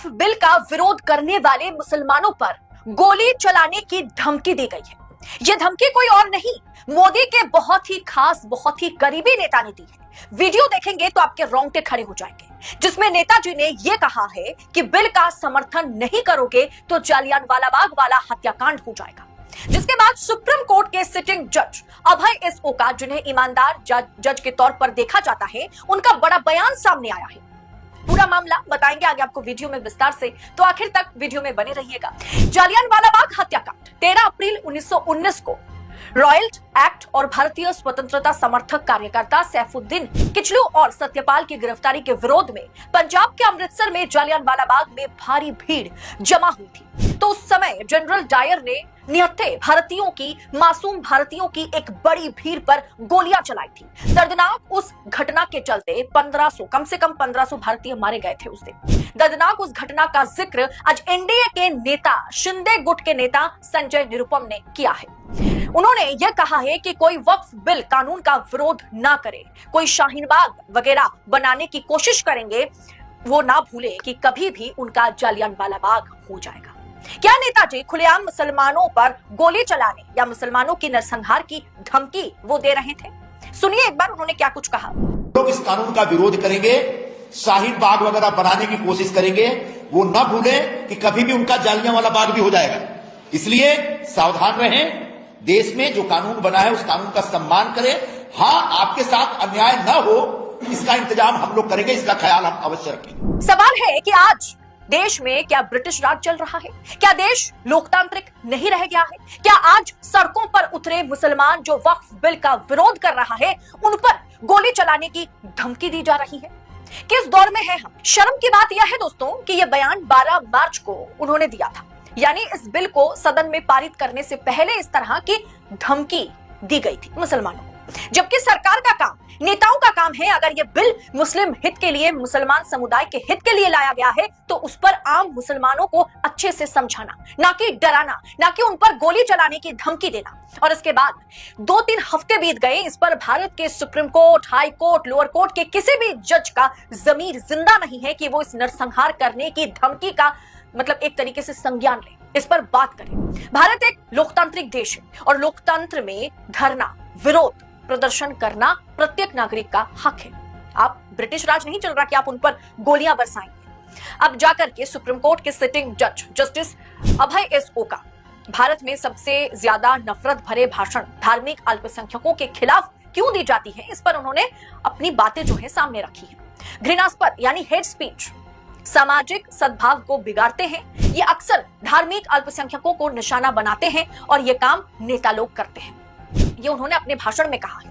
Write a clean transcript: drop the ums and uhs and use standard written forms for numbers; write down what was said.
वक्फ bill का विरोध करने वाले मुसलमानों पर गोली चलाने की धमकी दी गई है। यह धमकी कोई और नहीं, मोदी के बहुत ही खास, बहुत ही करीबी नेता ने दी है। वीडियो देखेंगे तो आपके रोंगटे खड़े हो जाएंगे, जिसमें नेताजी ने यह कहा है कि बिल का समर्थन नहीं करोगे तो जालियानवाला बाग वाला हत्याकांड हो जाएगा। जिसके बाद सुप्रीम कोर्ट के सिटिंग जज अभय एस ओका, जिन्हें ईमानदार जज के तौर पर देखा जाता है, उनका बड़ा बयान सामने आया है। पूरा मामला बताएंगे आगे आपको वीडियो में विस्तार से, तो आखिर तक वीडियो में बने रहिएगा। जालियानवाला बाग हत्याकांड 13 अप्रैल 1919 को रॉयल्ट एक्ट और भारतीय स्वतंत्रता समर्थक कार्यकर्ता सैफुद्दीन किचलू और सत्यपाल की गिरफ्तारी के विरोध में पंजाब के अमृतसर में जालियानवाला बाग में भारी भीड़ जमा हुई थी। तो उस समय जनरल डायर ने निहत्थे भारतीयों की, मासूम भारतीयों की एक बड़ी भीड़ पर गोलियां चलाई थी। दर्दनाक उस घटना के चलते 1500, कम से कम 1500 भारतीय मारे गए थे उस दिन। दर्दनाक उस घटना का जिक्र आज एनडीए के नेता, शिंदे गुट के नेता संजय निरुपम ने किया है। उन्होंने यह कहा है कि कोई वक्फ बिल कानून का विरोध ना करे, कोई शाहीन बाग वगैरह बनाने की कोशिश करेंगे, वो ना भूले कि कभी भी उनका जालियानवाला बाग हो जाएगा। क्या नेताजी खुलेआम मुसलमानों पर गोली चलाने या मुसलमानों की नरसंहार की धमकी वो दे रहे थे? सुनिए एक बार उन्होंने क्या कुछ कहा। लोग इस कानून का विरोध करेंगे, शाहीन बाग वगैरह बनाने की कोशिश करेंगे, वो न भूलें कि कभी भी उनका जालियानवाला बाग भी हो जाएगा। इसलिए सावधान रहें, देश में जो कानून बना है उस कानून का सम्मान करें। हाँ, आपके साथ अन्याय न हो इसका इंतजाम हम लोग करेंगे, इसका ख्याल हम अवश्य रखेंगे। सवाल है कि आज देश में क्या ब्रिटिश राज चल रहा है? क्या देश लोकतांत्रिक नहीं रह गया है? क्या आज सड़कों पर उतरे मुसलमान जो वक्फ बिल का विरोध कर रहा है, उन पर गोली चलाने की धमकी दी जा रही है? किस दौर में है हम? शर्म की बात यह है दोस्तों कि यह बयान 12 मार्च को उन्होंने दिया था, यानी इस बिल को सदन में पारित करने से पहले इस तरह की धमकी दी गई थी मुसलमानों को। जबकि सरकार का काम, नेताओं का काम है, अगर ये बिल मुस्लिम हित के लिए, मुसलमान समुदाय के हित के लिए लाया गया है, तो उस पर आम मुसलमानों को अच्छे से समझाना, ना कि डराना, ना कि उन पर गोली चलाने की धमकी देना। और इसके बाद 2-3 हफ्ते बीत गए, इस पर भारत के supreme court, high court, lower court के किसी भी जज का जमीर जिंदा नहीं है कि वो इस नरसंहार करने की धमकी का मतलब एक तरीके से संज्ञान ले, इस पर बात करें। भारत एक लोकतांत्रिक देश है और लोकतंत्र में धरना, विरोध प्रदर्शन करना प्रत्येक नागरिक का हक है। आप ब्रिटिश राज नहीं चल रहा कि आप उन पर गोलियां बरसाएंगे। अब जाकर के सुप्रीम कोर्ट के सिटिंग जज जस्टिस अभय एस ओका, भारत में सबसे ज्यादा नफरत भरे भाषण धार्मिक अल्पसंख्यकों के खिलाफ क्यों दी जाती है, इस पर उन्होंने अपनी बातें जो है सामने रखी है। घृणास्पद यानी हेट स्पीच सामाजिक सद्भाव को बिगाड़ते हैं। ये अक्सर धार्मिक अल्पसंख्यकों को निशाना बनाते हैं और ये काम नेता लोग करते हैं। ये उन्होंने अपने भाषण में कहा है।